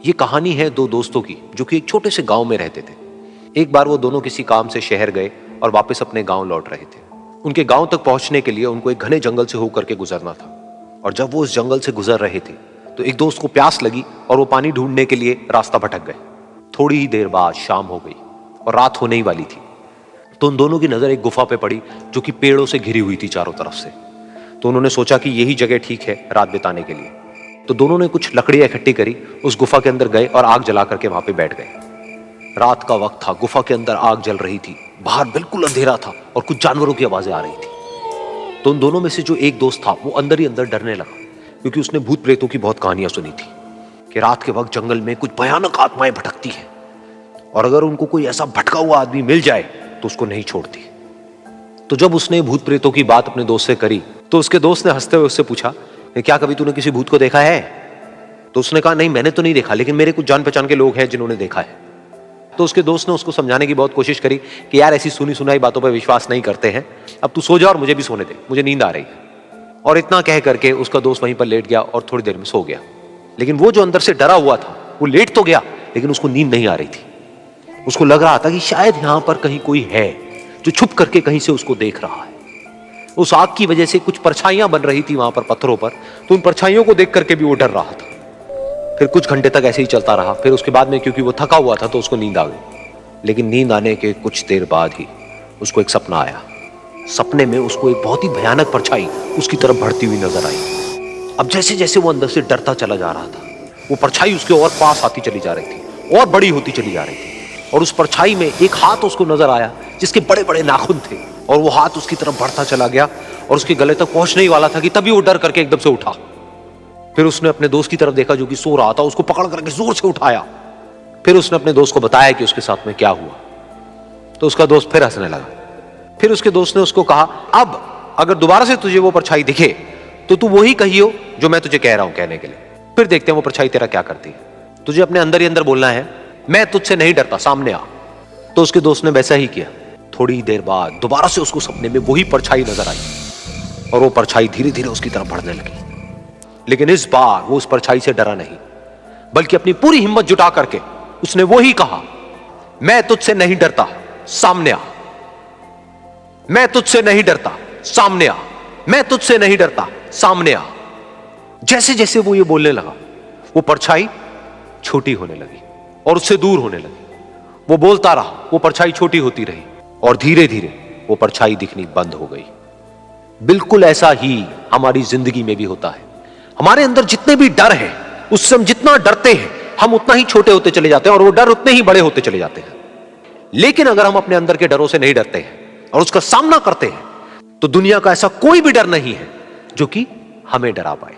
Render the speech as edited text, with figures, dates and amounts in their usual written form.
ये कहानी है दो दोस्तों की जो कि एक छोटे से गांव में रहते थे। एक बार वो दोनों किसी काम से शहर गए और वापस अपने गांव लौट रहे थे। उनके गांव तक पहुंचने के लिए उनको एक घने जंगल से होकर के गुजरना था और जब वो उस जंगल से गुजर रहे थे तो एक दोस्त को प्यास लगी और वो पानी ढूंढने के लिए रास्ता भटक गए। थोड़ी ही देर बाद शाम हो गई और रात होने ही वाली थी। तो उन दोनों की नजर एक गुफा पे पड़ी जो कि पेड़ों से घिरी हुई थी चारों तरफ से। तो उन्होंने सोचा कि यही जगह ठीक है रात बिताने के लिए। तो दोनों ने कुछ लकड़ियां इकट्ठी करी, उस गुफा के अंदर गए और आग जला करके वहां पे बैठ गए। रात का वक्त था, गुफा के अंदर आग जल रही थी, बाहर बिल्कुल अंधेरा था और कुछ जानवरों की आवाजें आ रही थी। तो उन दोनों में से जो एक दोस्त था वो अंदर ही अंदर डरने लगा, क्योंकि उसने भूत प्रेतों की बहुत कहानियां सुनी थी कि रात के वक्त जंगल में कुछ भयानक आत्माएं भटकती हैं और अगर उनको कोई ऐसा भटका हुआ आदमी मिल जाए तो उसको नहीं छोड़ती। तो जब उसने भूत प्रेतों की बात अपने दोस्त से करी तो उसके दोस्त ने हंसते हुए उससे पूछा, क्या कभी तूने किसी भूत को देखा है? तो उसने कहा, नहीं मैंने तो नहीं देखा, लेकिन मेरे कुछ जान पहचान के लोग हैं जिन्होंने देखा है। तो उसके दोस्त ने उसको समझाने की बहुत कोशिश करी कि यार ऐसी सुनी सुनाई बातों पर विश्वास नहीं करते हैं, अब तू सो जा और मुझे भी सोने दे, मुझे नींद आ रही है। और इतना कह करके उसका दोस्त वहीं पर लेट गया और थोड़ी देर में सो गया। लेकिन वो जो अंदर से डरा हुआ था वो लेट तो गया, लेकिन उसको नींद नहीं आ रही थी। उसको लग रहा था कि शायद यहां पर कहीं कोई है जो छुप करके कहीं से उसको देख रहा है। उस आग की वजह से कुछ परछाइयां बन रही थी वहां पर पत्थरों पर, तो उन परछाइयों को देख करके भी वो डर रहा था। फिर कुछ घंटे तक ऐसे ही चलता रहा। फिर उसके बाद में क्योंकि वो थका हुआ था तो उसको नींद आ गई। लेकिन नींद आने के कुछ देर बाद ही उसको एक सपना आया। सपने में उसको एक बहुत ही भयानक परछाई उसकी तरफ बढ़ती हुई नजर आई। अब जैसे जैसे वो अंदर से डरता चला जा रहा था, वो परछाई उसके और पास आती चली जा रही थी और बड़ी होती चली जा रही थी। और उस परछाई में एक हाथ उसको नजर आया जिसके बड़े बड़े नाखून थे, और वो हाथ उसकी तरफ बढ़ता चला गया और उसके गले तक पहुंचने ही वाला था कि तभी वो डर करके एकदम से उठा। फिर उसने अपने दोस्त की तरफ देखा जो कि सो रहा था, उसको पकड़ करके जोर से उठाया। फिर उसने अपने दोस्त को बताया कि उसके साथ में क्या हुआ। तो उसका दोस्त फिर हंसने लगा। फिर उसके दोस्त ने उसको कहा, अब अगर दोबारा से तुझे वो परछाई दिखे तो तू वही कहियो जो मैं तुझे कह रहा हूं कहने के लिए, फिर देखते हैं वो परछाई तेरा क्या करती है। तुझे अपने अंदर ही अंदर बोलना है, मैं तुझसे नहीं डरता, सामने आ। तो उसके दोस्त ने वैसा ही किया। थोड़ी देर बाद दोबारा से उसको सपने में वही परछाई नजर आई और वो परछाई धीरे धीरे उसकी तरफ बढ़ने लगी। लेकिन इस बार वो उस परछाई से डरा नहीं, बल्कि अपनी पूरी हिम्मत जुटा करके उसने वही कहा, मैं तुझसे नहीं डरता, सामने आ। मैं तुझसे नहीं डरता, सामने आ। मैं तुझसे नहीं डरता, सामने आ। जैसे जैसे वो ये बोलने लगा वो परछाई छोटी होने लगी और उससे दूर होने लगी। वो बोलता रहा, वो परछाई छोटी होती रही और धीरे धीरे वो परछाई दिखनी बंद हो गई। बिल्कुल ऐसा ही हमारी जिंदगी में भी होता है। हमारे अंदर जितने भी डर है, उससे हम जितना डरते हैं हम उतना ही छोटे होते चले जाते हैं और वो डर उतने ही बड़े होते चले जाते हैं। लेकिन अगर हम अपने अंदर के डरों से नहीं डरते हैं और उसका सामना करते हैं तो दुनिया का ऐसा कोई भी डर नहीं है जो कि हमें डरा पाए।